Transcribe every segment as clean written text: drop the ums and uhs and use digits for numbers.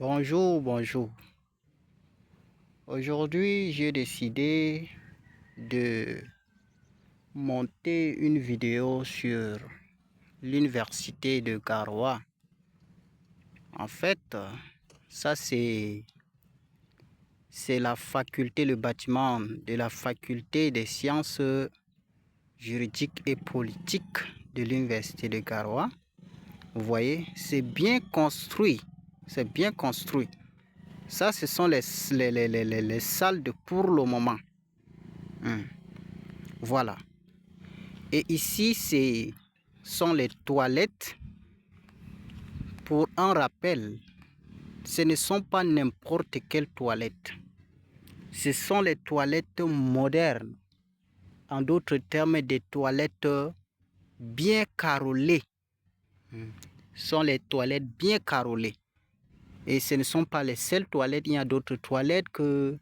Bonjour, bonjour. Aujourd'hui, j'ai décidé de monter une vidéo sur l'université de Garoua. En fait, ça c'est la faculté, le bâtiment de la faculté des sciences juridiques et politiques de l'université de Garoua. Vous voyez, c'est bien construit. C'est bien construit. Ça, ce sont les salles de pour le moment. Voilà. Et ici, ce sont les toilettes. Pour un rappel, ce ne sont pas n'importe quelles toilettes. Ce sont les toilettes modernes. En d'autres termes, des toilettes bien carrelées. Ce sont les toilettes bien carrelées. Et ce ne sont pas les seules toilettes. Il y a d'autres toilettes que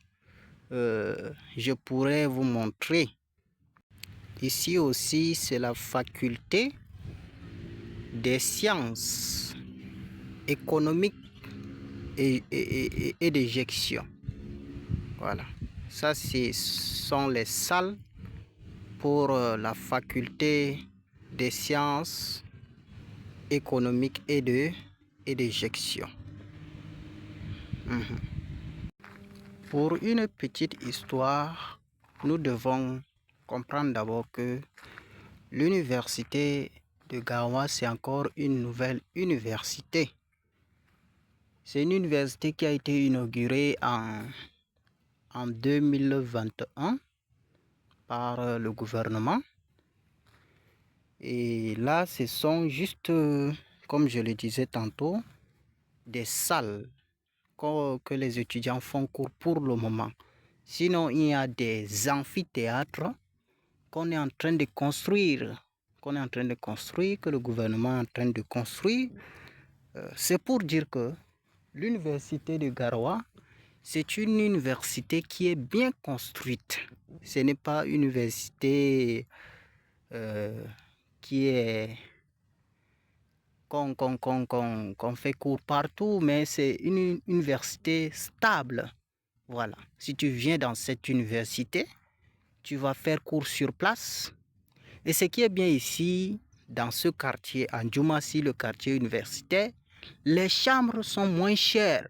je pourrais vous montrer. Ici aussi, c'est la faculté des sciences économiques et de gestion. Voilà. Ça, ce sont les salles pour la faculté des sciences économiques et de gestion. Pour une petite histoire, nous devons comprendre d'abord que l'université de Garoua, c'est encore une nouvelle université. C'est une université qui a été inaugurée en 2021 par le gouvernement. Et là, ce sont juste, comme je le disais tantôt, des salles que les étudiants font cours pour le moment. Sinon, il y a des amphithéâtres qu'on est en train de construire, que le gouvernement est en train de construire. C'est pour dire que l'université de Garoua, c'est une université qui est bien construite. Ce n'est pas une université qui est qu'on fait cours partout, mais c'est une université stable. Voilà. Si tu viens dans cette université, tu vas faire cours sur place. Et ce qui est bien ici, dans ce quartier, en Djoumassi, le quartier universitaire, les chambres sont moins chères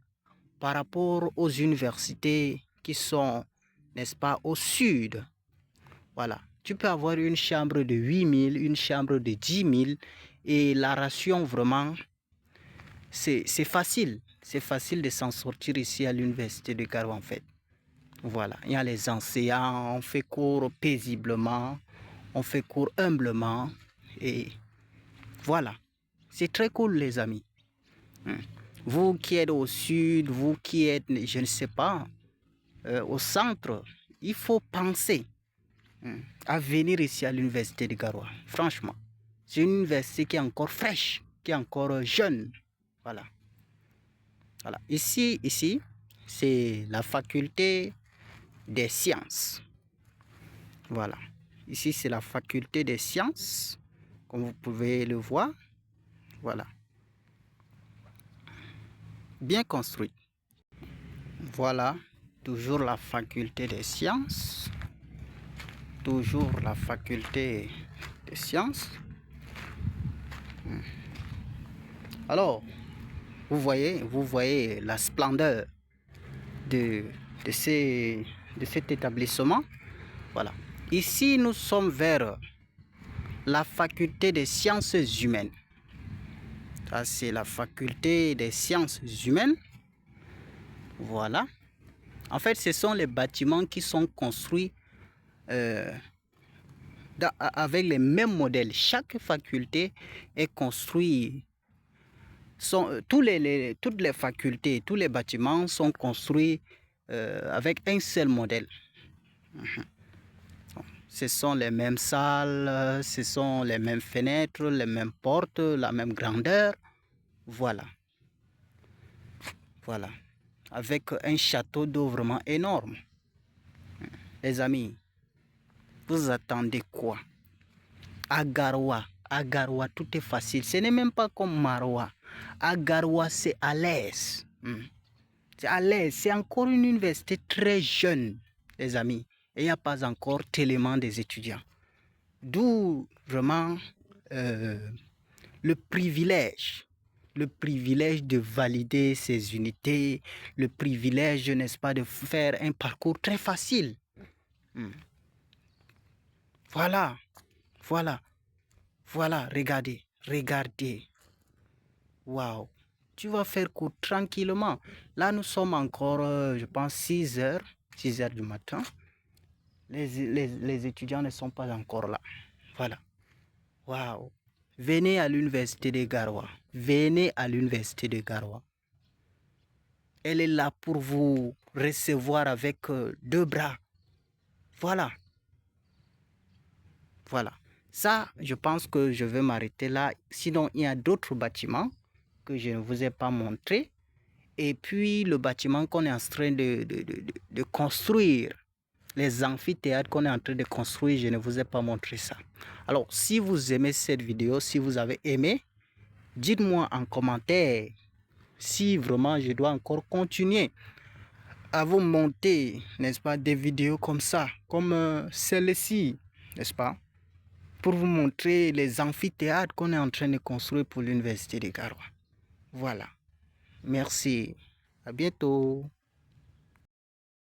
par rapport aux universités qui sont, n'est-ce pas, au sud. Voilà. Tu peux avoir une chambre de 8 000, une chambre de 10 000 et la ration vraiment, c'est facile. C'est facile de s'en sortir ici à l'université de Garoua en fait. Voilà. Il y a les enseignants, on fait cours paisiblement, on fait cours humblement et voilà. C'est très cool les amis. Vous qui êtes au sud, vous qui êtes, je ne sais pas, au centre, il faut penser à venir ici à l'université de Garoua. Franchement, c'est une université qui est encore fraîche, qui est encore jeune. Voilà. Voilà. Ici, c'est la faculté des sciences. Voilà. Ici, c'est la faculté des sciences, comme vous pouvez le voir. Voilà. Bien construit. Voilà. Toujours la faculté des sciences. Toujours la faculté des sciences. Alors, vous voyez la splendeur de cet établissement. Voilà. Ici, nous sommes vers la faculté des sciences humaines. Ça, c'est la faculté des sciences humaines. Voilà. En fait, ce sont les bâtiments qui sont construits avec les mêmes modèles. Chaque faculté est construite. Toutes les facultés, tous les bâtiments sont construits avec un seul modèle. Ce sont les mêmes salles, ce sont les mêmes fenêtres, les mêmes portes, la même grandeur. Voilà. Voilà. Avec un château d'eau vraiment énorme. Les amis, vous attendez quoi? À Garoua, tout est facile. Ce n'est même pas comme Maroua. À Garoua, c'est à l'aise. C'est à l'aise. C'est encore une université très jeune, les amis. Et il n'y a pas encore tellement des étudiants. D'où vraiment le privilège de valider ces unités, le privilège, n'est-ce pas, de faire un parcours très facile. Voilà, voilà, voilà, regardez, regardez. Waouh, tu vas faire cours tranquillement. Là, nous sommes encore, je pense, 6 heures, 6 heures du matin. Les étudiants ne sont pas encore là. Voilà. Waouh. Venez à l'université de Garoua. Venez à l'université de Garoua. Elle est là pour vous recevoir avec 2 bras. Voilà. Voilà. Ça, je pense que je vais m'arrêter là. Sinon, il y a d'autres bâtiments que je ne vous ai pas montrés. Et puis, le bâtiment qu'on est en train de construire, les amphithéâtres qu'on est en train de construire, je ne vous ai pas montré ça. Alors, si vous aimez cette vidéo, si vous avez aimé, dites-moi en commentaire si vraiment je dois encore continuer à vous monter, n'est-ce pas, des vidéos comme ça, comme celle-ci, n'est-ce pas, pour vous montrer les amphithéâtres qu'on est en train de construire pour l'université de Garoua. Voilà. Merci. À bientôt.